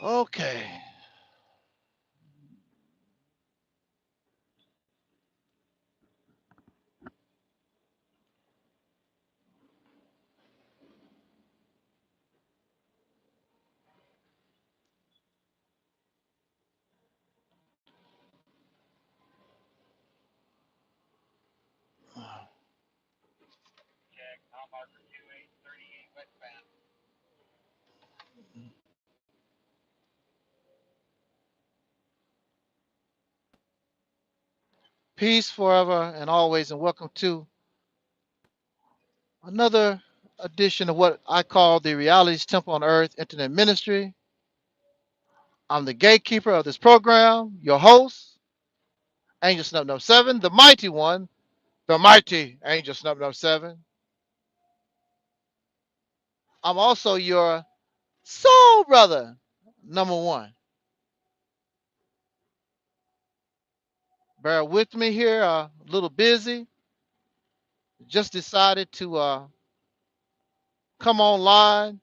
Okay. Peace forever and always, and welcome to another edition of what I call the Reality's Temple on Earth Internet Ministry. I'm the gatekeeper of this program, your host, Angel Snub Number 7, the mighty one, the mighty Angel Snub Number 7. I'm also your soul brother, number 1. Bear with me here, a little busy. Just decided to come online.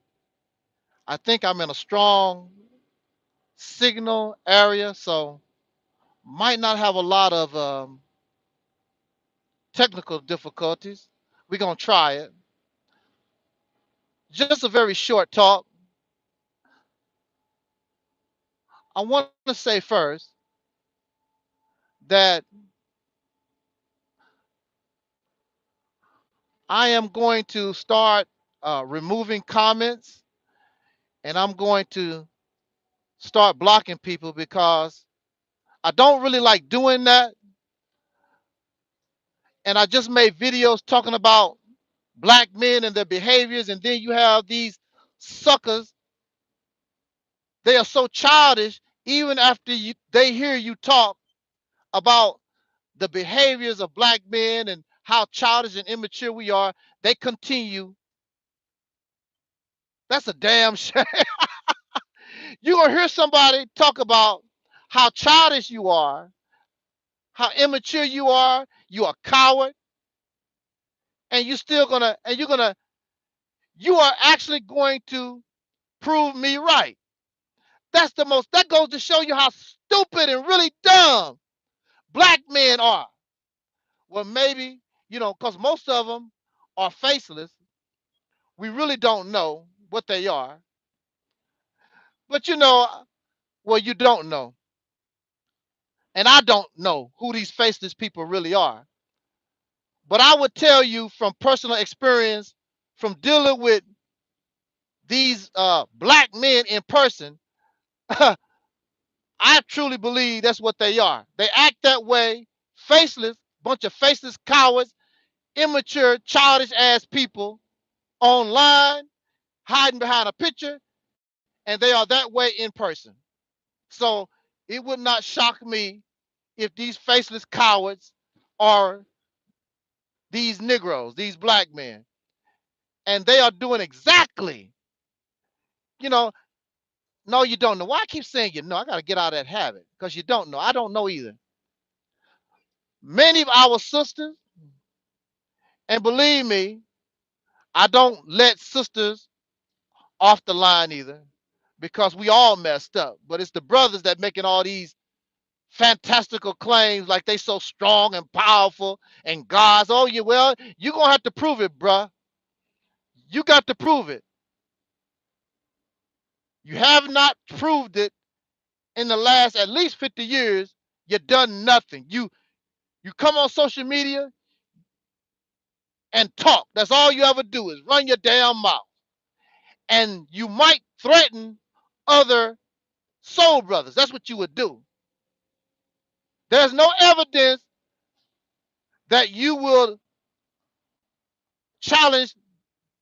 I think I'm in a strong signal area, so might not have a lot of technical difficulties. We're going to try it. Just a very short talk. I want to say first that I am going to start removing comments, and I'm going to start blocking people because I don't really like doing that. And I just made videos talking about black men and their behaviors, and then you have these suckers. They are so childish. Even after they hear you talk about the behaviors of black men and how childish and immature we are, they continue. That's a damn shame. You're gonna hear somebody talk about how childish you are, how immature you are, you are a coward, and you're still gonna and you are actually going to prove me right. That goes to show you how stupid and really dumb black men are. Well, maybe, because most of them are faceless. We really don't know what they are. But well, you don't know. And I don't know who these faceless people really are. But I would tell you from personal experience, from dealing with these black men in person, I truly believe that's what they are. They act that way, faceless, bunch of faceless cowards, immature, childish ass people online, hiding behind a picture, and they are that way in person. So it would not shock me if these faceless cowards are these Negroes, these black men, and they are doing exactly, you know, no, you don't know. Why I keep saying you know? I got to get out of that habit because you don't know. I don't know either. Many of our sisters, and believe me, I don't let sisters off the line either because we all messed up. But it's the brothers that making all these fantastical claims like they so strong and powerful and God's. Oh, yeah, well, you're going to have to prove it, bruh. You got to prove it. You have not proved it in the last at least 50 years. You done nothing. You come on social media and talk. That's all you ever do is run your damn mouth. And you might threaten other soul brothers. That's what you would do. There's no evidence that you will challenge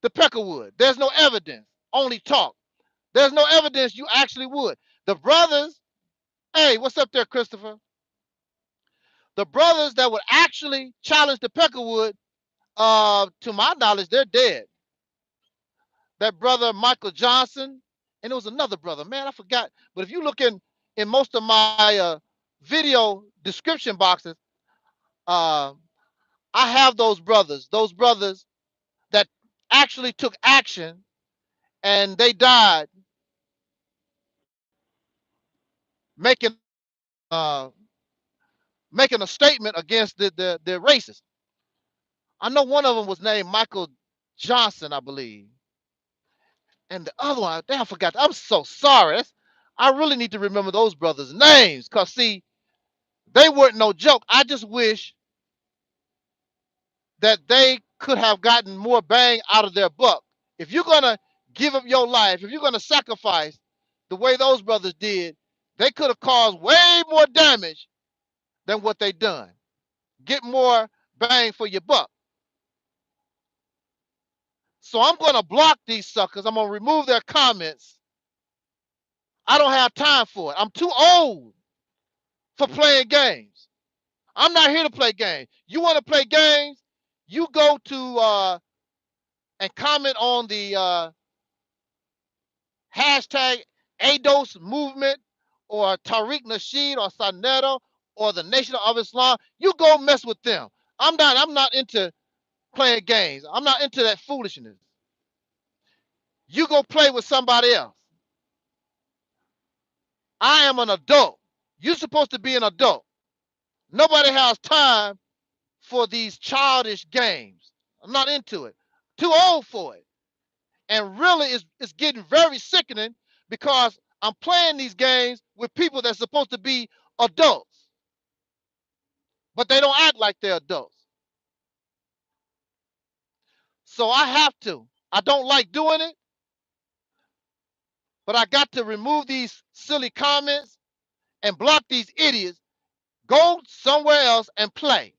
the Peckerwood. There's no evidence. Only talk. There's no evidence you actually would. The brothers, hey, what's up there, Christopher? The brothers that would actually challenge the Peckerwood, to my knowledge, they're dead. That brother Michael Johnson, and there was another brother, man, I forgot. But if you look in most of my video description boxes, uh, I have those brothers that actually took action, and they died making uh, making a statement against the racists. I know one of them was named Michael Johnson, I believe, and the other one, damn, I forgot. I'm so sorry. I really need to remember those brothers' names, cause see, they weren't no joke. I just wish that they could have gotten more bang out of their buck. If you're gonna give up your life, if you're gonna sacrifice the way those brothers did, they could have caused way more damage than what they done. Get more bang for your buck. So I'm gonna block these suckers. I'm gonna remove their comments. I don't have time for it. I'm too old for playing games. I'm not here to play games. You want to play games? You go to and comment on the hashtag ADOS movement or Tariq Nasheed or Saneto or the Nation of Islam. You go mess with them. I'm not into playing games. I'm not into that foolishness. You go play with somebody else. I am an adult. You're supposed to be an adult. Nobody has time for these childish games. I'm not into it. Too old for it. And really, it's getting very sickening because I'm playing these games with people that's supposed to be adults, but they don't act like they're adults. So I have to. I don't like doing it, but I got to remove these silly comments and block these idiots. Go somewhere else and play.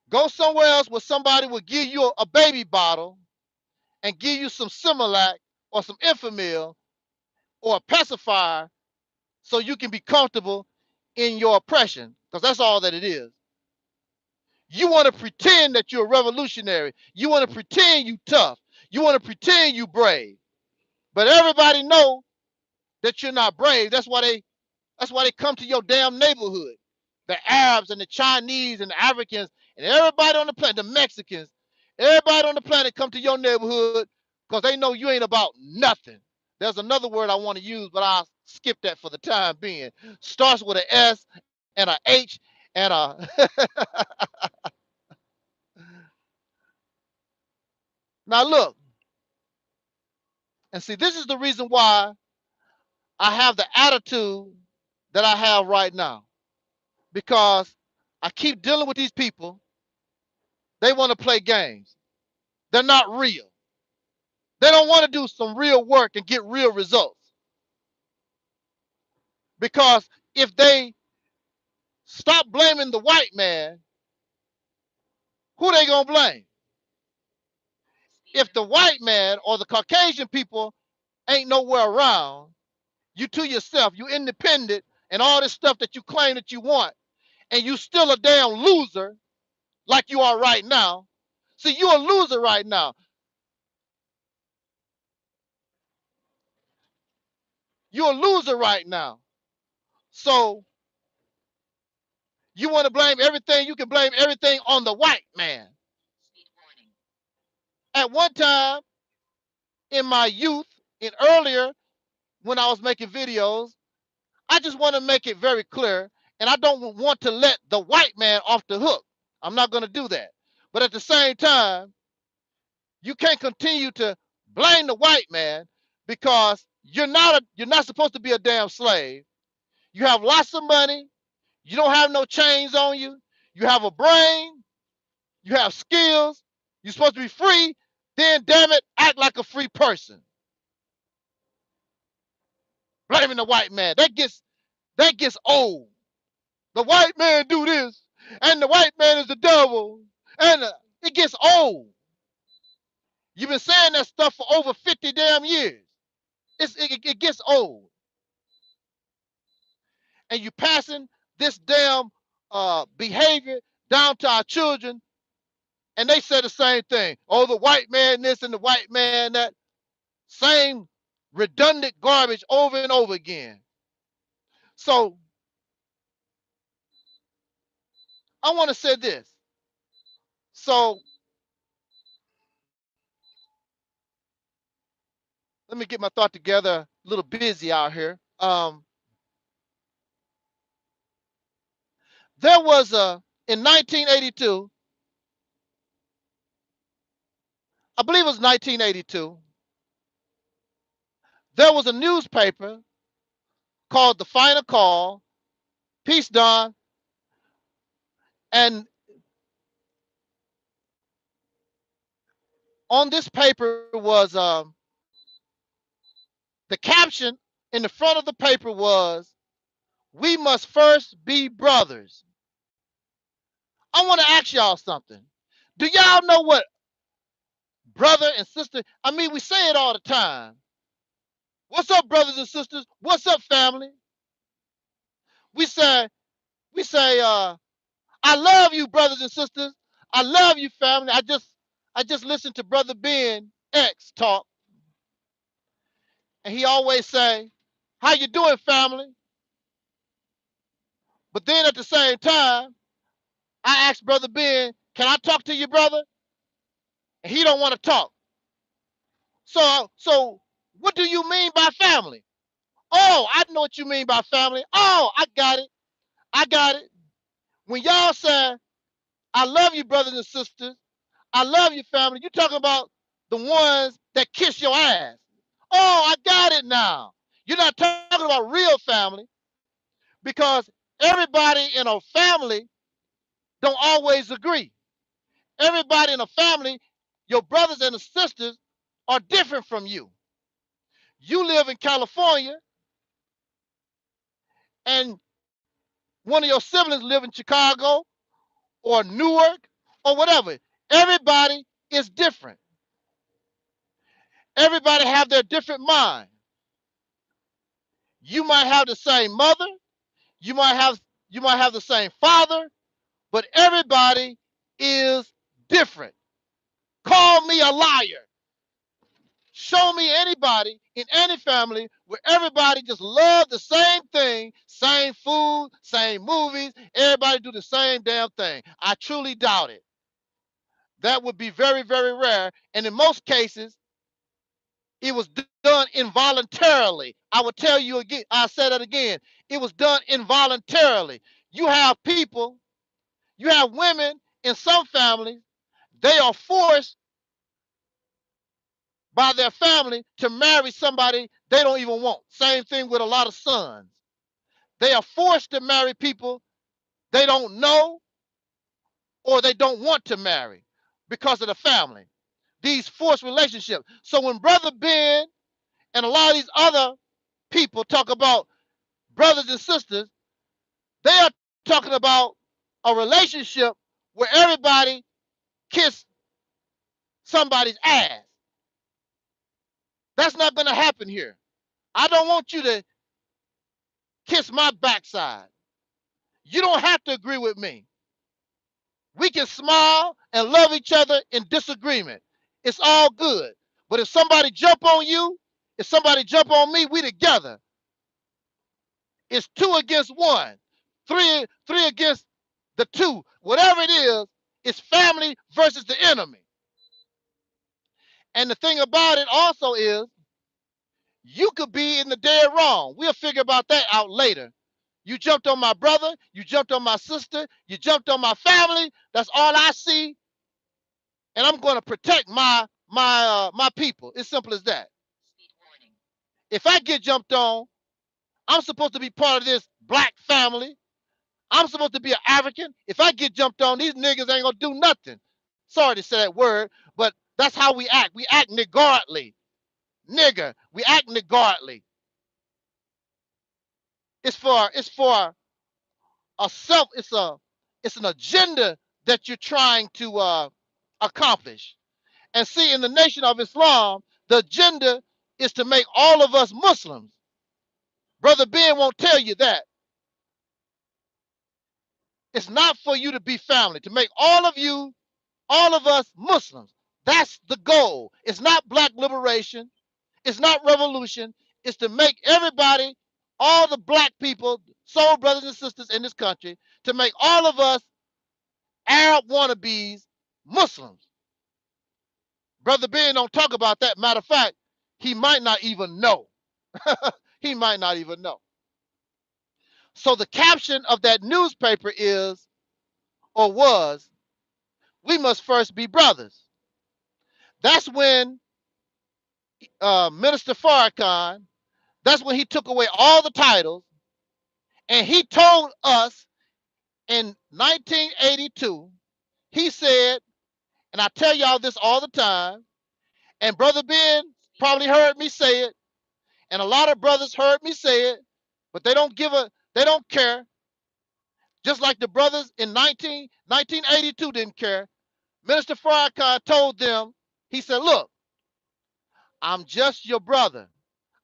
Go somewhere else where somebody will give you a baby bottle and give you some Similac or some Enfamil or a pacifier so you can be comfortable in your oppression, because that's all that it is. You want to pretend that you're a revolutionary. You want to pretend you tough. You want to pretend you brave. But everybody know that you're not brave. That's why they come to your damn neighborhood. The Arabs and the Chinese and the Africans and everybody on the planet, the Mexicans, everybody on the planet come to your neighborhood because they know you ain't about nothing. There's another word I want to use, but I'll skip that for the time being. Starts with an S and a H and a. Now look, and see, this is the reason why I have the attitude that I have right now. Because I keep dealing with these people. They want to play games. They're not real. They don't want to do some real work and get real results. Because if they stop blaming the white man, who they gonna blame? If the white man or the Caucasian people ain't nowhere around, you to yourself, you independent, and all this stuff that you claim that you want, and you still a damn loser like you are right now. See, you're a loser right now. You're a loser right now. So you want to blame everything, you can blame everything on the white man. At one time in my youth, and earlier when I was making videos, I just want to make it very clear, and I don't want to let the white man off the hook. I'm not going to do that. But at the same time, you can't continue to blame the white man because you're not supposed to be a damn slave. You have lots of money. You don't have no chains on you. You have a brain. You have skills. You're supposed to be free. Then, damn it, act like a free person. Blaming the white man. That gets old. The white man do this, and the white man is the devil, and it gets old. You've been saying that stuff for over 50 damn years. It gets old, and you passing this damn behavior down to our children, and they say the same thing. Oh, the white man this and the white man that. Same redundant garbage over and over again. So I want to say this. So Let me get my thought together. A little busy out here. There was in 1982, I believe it was 1982, there was a newspaper called The Final Call. Peace, Don. And on this paper was the caption in the front of the paper was, "We must first be brothers." I want to ask y'all something. Do y'all know what brother and sister? I mean, we say it all the time. What's up, brothers and sisters? What's up, family? We say, I love you, brothers and sisters. I love you, family. I just listened to Brother Ben X talk, and he always say, "How you doing, family?" But then at the same time, I asked Brother Ben, "Can I talk to you, brother?" And he don't want to talk. So what do you mean by family? Oh, I know what you mean by family. Oh, I got it. I got it. When y'all say, "I love you, brothers and sisters. I love you, family," you talking about the ones that kiss your ass. Oh, I got it now. You're not talking about real family, because everybody in a family don't always agree. Everybody in a family, your brothers and sisters, are different from you. You live in California, and one of your siblings live in Chicago or Newark or whatever. Everybody is different. Everybody have their different mind. You might have the same mother, you might have the same father, but everybody is different. Call me a liar. Show me anybody in any family where everybody just love the same thing, same food, same movies, everybody do the same damn thing. I truly doubt it. That would be very, very rare. And in most cases, it was done involuntarily. I will tell you again, I said it again. It was done involuntarily. You have people, you have women in some families, they are forced by their family to marry somebody they don't even want. Same thing with a lot of sons. They are forced to marry people they don't know or they don't want to marry because of the family. These forced relationships. So when Brother Ben and a lot of these other people talk about brothers and sisters, they are talking about a relationship where everybody kiss somebody's ass. That's not going to happen here. I don't want you to kiss my backside. You don't have to agree with me. We can smile and love each other in disagreement. It's all good. But if somebody jump on you, if somebody jump on me, we together. It's 2 against 1, three against the 2. Whatever it is, it's family versus the enemy. And the thing about it also is, you could be in the dead wrong. We'll figure about that out later. You jumped on my brother, you jumped on my sister, you jumped on my family. That's all I see, and I'm going to protect my people. It's simple as that. If I get jumped on, I'm supposed to be part of this black family. I'm supposed to be an African. If I get jumped on, these niggas ain't gonna do nothing. Sorry to say that word, but that's how we act. We act niggardly. Nigger. We act niggardly. It's for a self, it's an agenda that you're trying to accomplish. And see, in the Nation of Islam, the agenda is to make all of us Muslims. Brother Ben won't tell you that. It's not for you to be family, to make all of you, all of us Muslims. That's the goal. It's not black liberation. It's not revolution. It's to make everybody, all the black people, soul brothers and sisters in this country, to make all of us Arab wannabes Muslims. Brother Ben don't talk about that. Matter of fact, He might not even know. He might not even know. So the caption of that newspaper is, or was, we must first be brothers. That's when Minister Farrakhan, that's when he took away all the titles, and he told us in 1982, he said, and I tell y'all this all the time, and Brother Ben probably heard me say it, and a lot of brothers heard me say it, but they don't care. Just like the brothers in 1982 didn't care. Minister Farrakhan told them, he said, look, I'm just your brother.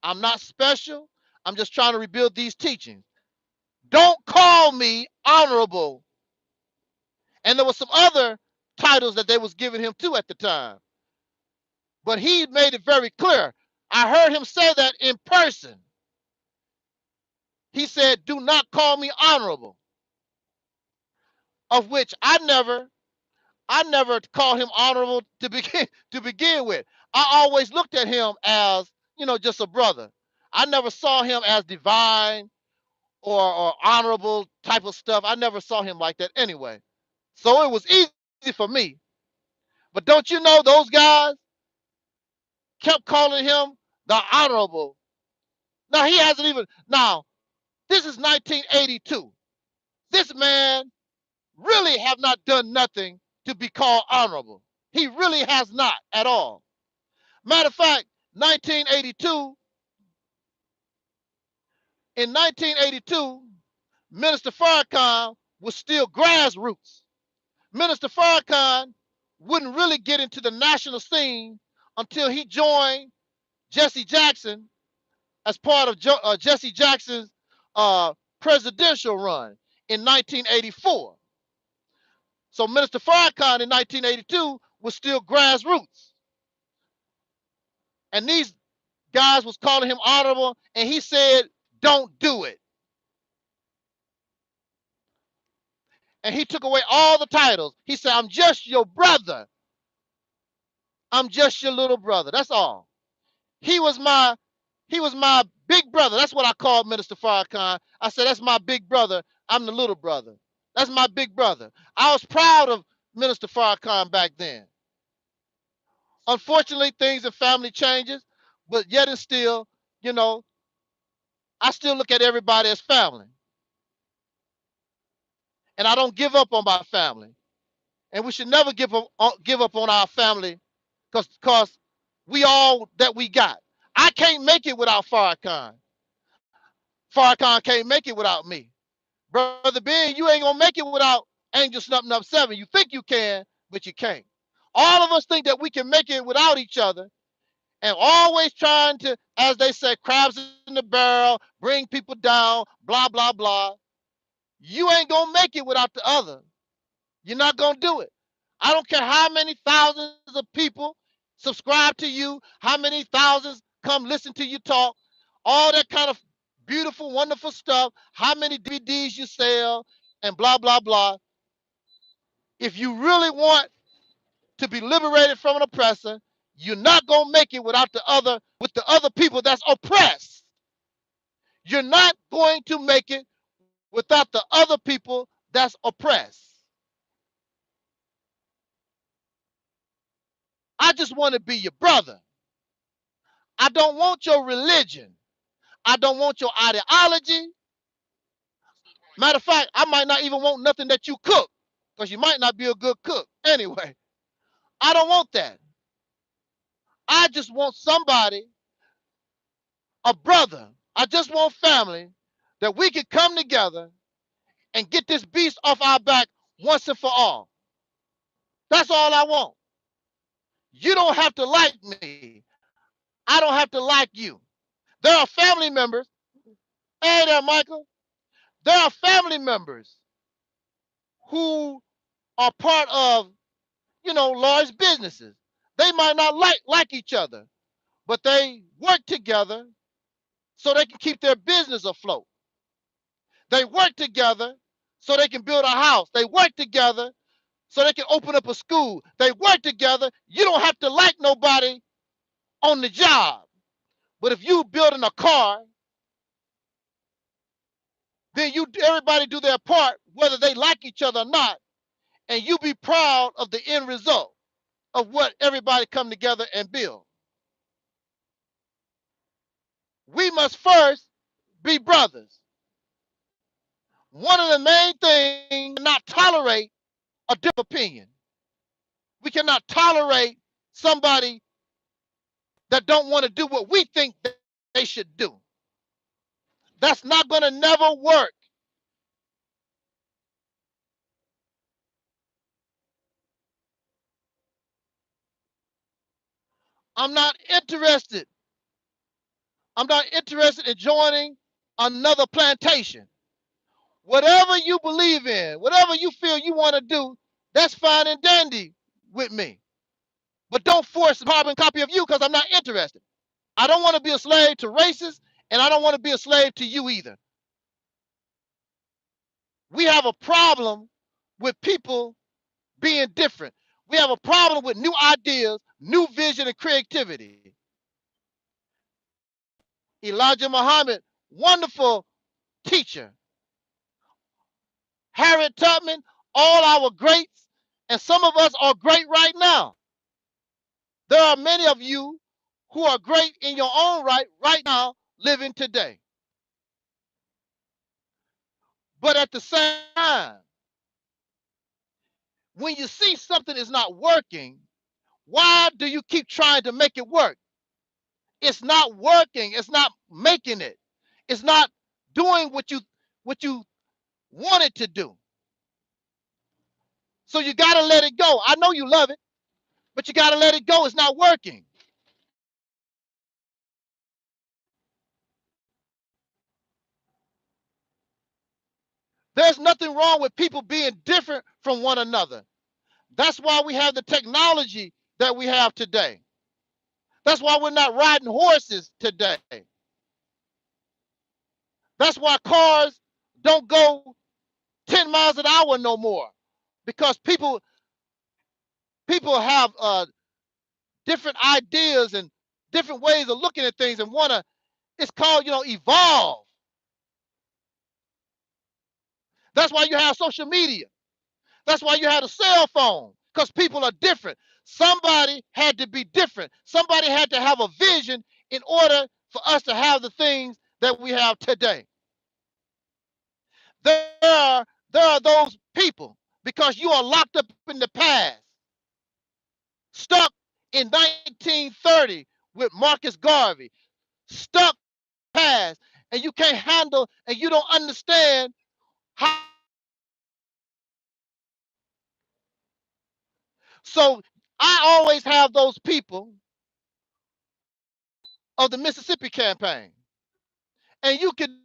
I'm not special. I'm just trying to rebuild these teachings. Don't call me honorable. And there were some other titles that they was giving him too at the time. But he made it very clear. I heard him say that in person. He said, do not call me honorable. Of which I never called him honorable to begin with. I always looked at him as, just a brother. I never saw him as divine or honorable type of stuff. I never saw him like that anyway. So it was easy for me. But don't you know those guys kept calling him the honorable. Now he hasn't even, now this is 1982. This man really have not done nothing to be called honorable. He really has not at all. Matter of fact, 1982, in 1982, Minister Farrakhan was still grassroots. Minister Farrakhan wouldn't really get into the national scene until he joined Jesse Jackson as part of Jesse Jackson's presidential run in 1984. So Minister Farrakhan in 1982 was still grassroots. And these guys was calling him honorable, and he said, don't do it. And he took away all the titles. He said, I'm just your brother. I'm just your little brother. That's all. He was my big brother. That's what I called Minister Farrakhan. I said, that's my big brother. I'm the little brother. That's my big brother. I was proud of Minister Farrakhan back then. Unfortunately, things in family changes, but yet and still, I still look at everybody as family. And I don't give up on my family. And we should never give up on our family because we all that we got. I can't make it without Farrakhan. Farrakhan can't make it without me. Brother Ben, you ain't gonna make it without Angel Snuffing Up 7. You think you can, but you can't. All of us think that we can make it without each other, and always trying to, as they say, crabs in the barrel, bring people down, blah, blah, blah. You ain't gonna make it without the other. You're not gonna do it. I don't care how many thousands of people subscribe to you, how many thousands come listen to you talk, all that kind of beautiful, wonderful stuff, how many DVDs you sell, and blah, blah, blah. If you really want to be liberated from an oppressor, you're not going to make it with the other people that's oppressed. You're not going to make it without the other people that's oppressed. I just want to be your brother. I don't want your religion. I don't want your ideology. Matter of fact, I might not even want nothing that you cook, because you might not be a good cook. Anyway, I don't want that. I just want somebody, a brother. I just want family that we can come together and get this beast off our back once and for all. That's all I want. You don't have to like me. I don't have to like you. There are family members. Hey there, Michael. There are family members who are part of, large businesses. They might not like each other, but they work together so they can keep their business afloat. They work together so they can build a house. They work together so they can open up a school. They work together. You don't have to like nobody on the job. But if you building a car, then everybody do their part, whether they like each other or not, and you be proud of the end result of what everybody come together and build. We must first be brothers. One of the main things, not tolerate a different opinion. We cannot tolerate somebody that don't want to do what we think they should do. That's not going to never work. I'm not interested. I'm not interested in joining another plantation. Whatever you believe in, whatever you feel you want to do, that's fine and dandy with me. But don't force a carbon copy of you because I'm not interested. I don't want to be a slave to races, and I don't want to be a slave to you either. We have a problem with people being different. We have a problem with new ideas, new vision, and creativity. Elijah Muhammad, wonderful teacher. Harriet Tubman, all our greats, and some of us are great right now. There are many of you who are great in your own right now, living today. But at the same time, when you see something is not working, why do you keep trying to make it work? It's not working. It's not making it. It's not doing what you want it to do. So you got to let it go. I know you love it, but you got to let it go. It's not working. There's nothing wrong with people being different from one another. That's why we have the technology that we have today. That's why we're not riding horses today. That's why cars don't go 10 miles an hour no more, because people have different ideas and different ways of looking at things and want to, it's called, evolve. That's why you have social media. That's why you have a cell phone, because people are different. Somebody had to be different. Somebody had to have a vision in order for us to have the things that we have today. There are those people, because you are locked up in the past, stuck in 1930 with Marcus Garvey, stuck past, and you can't handle and you don't understand how. So I always have those people of the Mississippi campaign. And you can,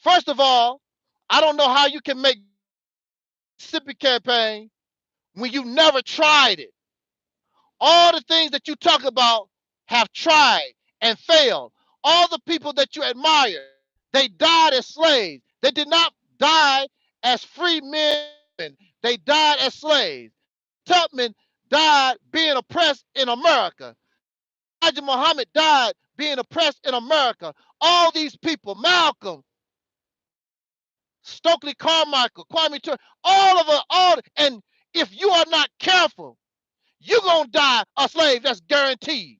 first of all, I don't know how you can make Mississippi campaign when you never tried it. All the things that you talk about have tried and failed. All the people that you admire, they died as slaves. They did not die as free men. They died as slaves. Tubman died being oppressed in America. Elijah Muhammad died being oppressed in America. All these people, Malcolm, Stokely Carmichael, Kwame Ture, all of us, and if you are not careful, you're going to die a slave. That's guaranteed.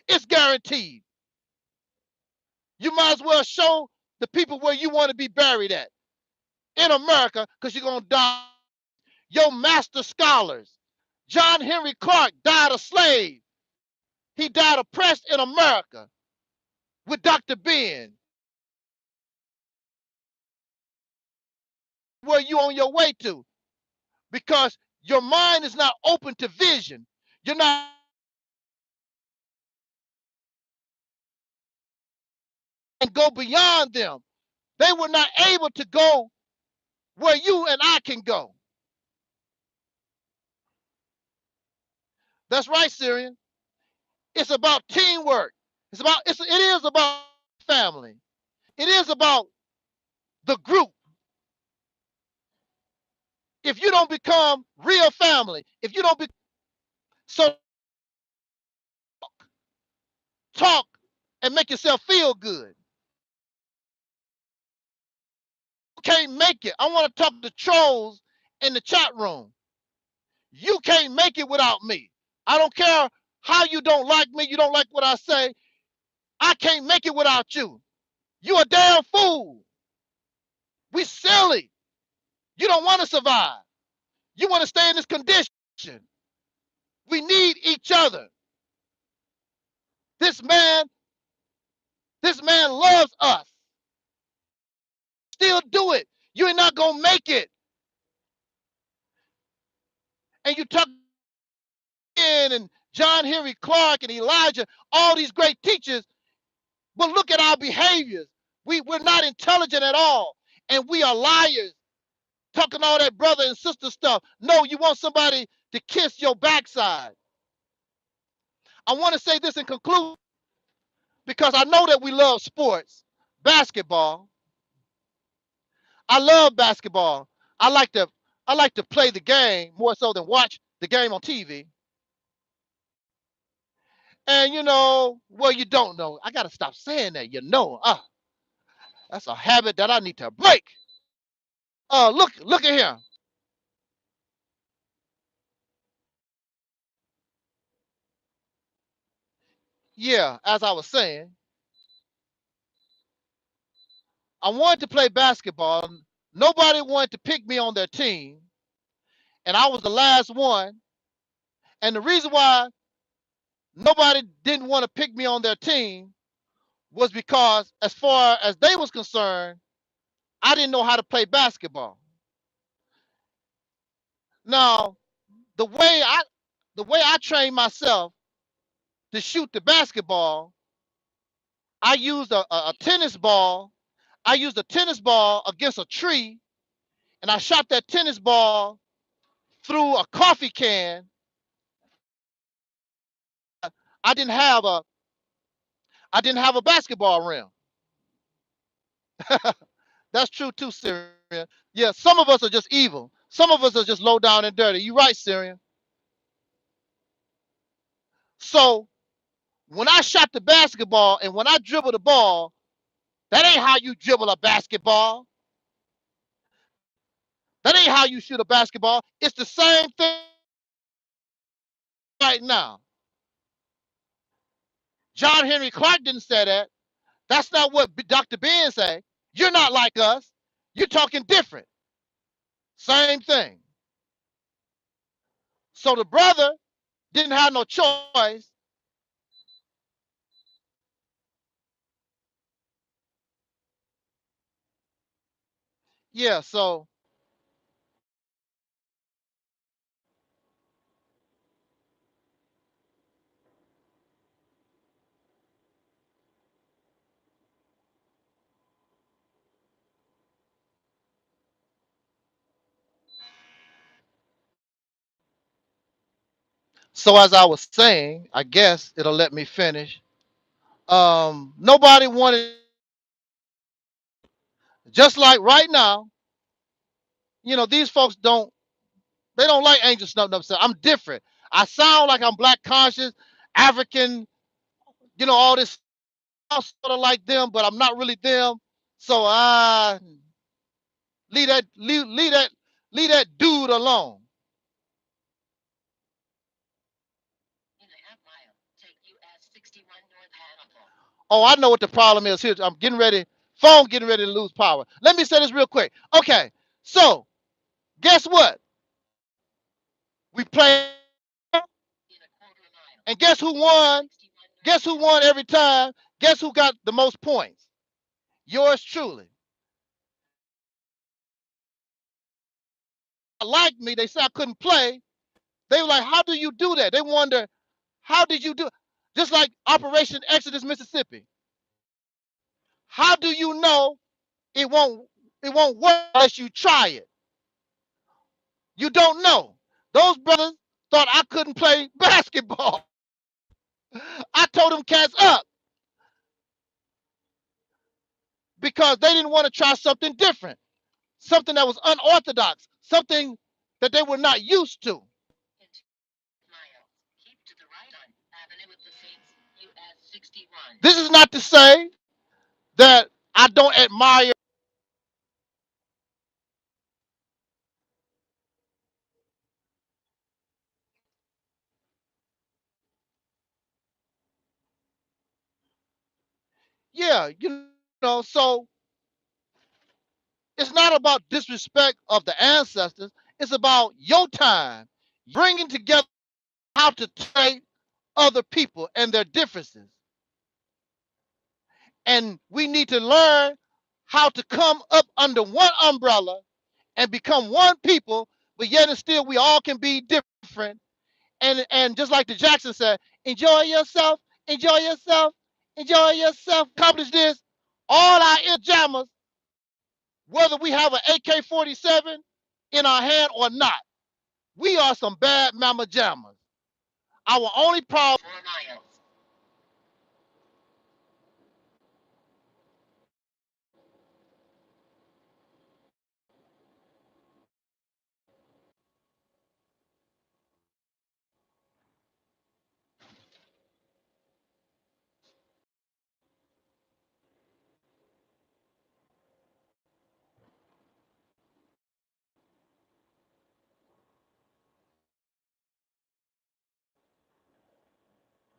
It's guaranteed. You might as well show the people where you want to be buried at in America, because you're going to die. Your master scholars, John Henry Clark died a slave. He died oppressed in America with Dr. Ben. Where you on your way to? Because your mind is not open to vision. You're not and go beyond them. They were not able to go where you and I can go. That's right, Syrian. It's about teamwork. It is about family. It is about the group. If you don't become real family, if you don't be, so talk and make yourself feel good. You can't make it. I want to talk to trolls in the chat room. You can't make it without me. I don't care how you don't like me, you don't like what I say. I can't make it without you. You a damn fool. We silly. You don't want to survive. You want to stay in this condition. We need each other. This man loves us. Still do it. You ain't not gonna make it. And you talk in and John Henry Clark and Elijah, all these great teachers, but look at our behaviors. We're not intelligent at all. And we are liars. Talking all that brother and sister stuff. No, you want somebody to kiss your backside. I want to say this in conclusion because I know that we love sports. Basketball. I love basketball. I like to play the game more so than watch the game on TV. And you know, well, you don't know. I gotta stop saying that. You know, that's a habit that I need to break. Look at here. Yeah, as I was saying, I wanted to play basketball. Nobody wanted to pick me on their team, and I was the last one. And the reason why nobody didn't want to pick me on their team was because, as far as they was concerned, I didn't know how to play basketball. Now, the way I trained myself to shoot the basketball, I used a tennis ball. I used a tennis ball against a tree, and I shot that tennis ball through a coffee can. I didn't have a I didn't have a basketball rim. That's true too, Syrian. Yeah, some of us are just evil. Some of us are just low down and dirty. You right, Syrian. So when I shot the basketball and when I dribble the ball, that ain't how you dribble a basketball. That ain't how you shoot a basketball. It's the same thing right now. John Henry Clark didn't say that. That's not what Dr. Ben said. You're not like us. You're talking different. Same thing. So the brother didn't have no choice. Yeah, so as I was saying, I guess it'll let me finish. Nobody wanted, just like right now, these folks they don't like angel snubbing themselves. I'm different. I sound like I'm black conscious, African, all this stuff sort of like them, but I'm not really them. So leave that dude alone. Oh, I know what the problem is here. I'm getting ready. Phone getting ready to lose power. Let me say this real quick. Okay, so guess what? We play, and guess who won? Guess who won every time? Guess who got the most points? Yours truly. Like me, they said I couldn't play. They were like, "How do you do that?" They wonder, "How did you do?" Just like Operation Exodus, Mississippi. How do you know it won't work unless you try it? You don't know. Those brothers thought I couldn't play basketball. I told them cats up because they didn't want to try something different, something that was unorthodox, something that they were not used to. This is not to say that I don't admire. Yeah, so it's not about disrespect of the ancestors. It's about your time, bringing together how to treat other people and their differences. And we need to learn how to come up under one umbrella and become one people, but yet and still we all can be different. And just like the Jackson said, enjoy yourself, enjoy yourself, enjoy yourself. Accomplish this. All our inner jammers, whether we have an AK-47 in our hand or not, we are some bad mama jammers. Our only problem.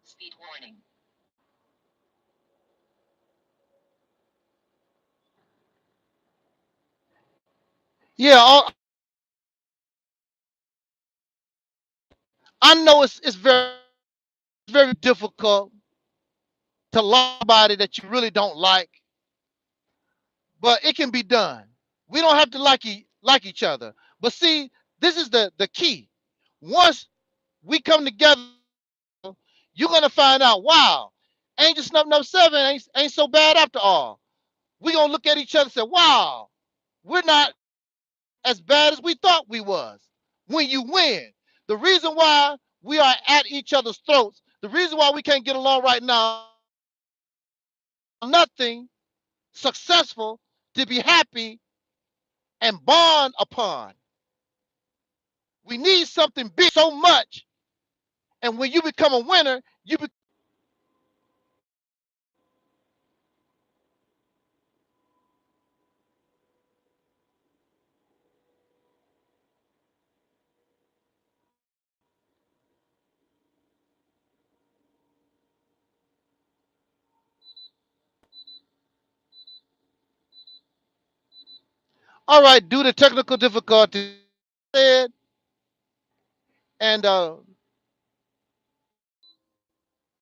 Speed warning. Yeah, I know it's very difficult to love somebody that you really don't like, but it can be done. We don't have to like each other. But see, this is the key. Once we come together, you're gonna find out, wow, Angel Snub Nub 7 ain't so bad after all. We're gonna look at each other and say, wow, we're not as bad as we thought we was. When you win. The reason why we are at each other's throats, the reason why we can't get along right now, nothing successful to be happy and bond upon. We need something big so much. And when you become a winner, all right, due to technical difficulties, and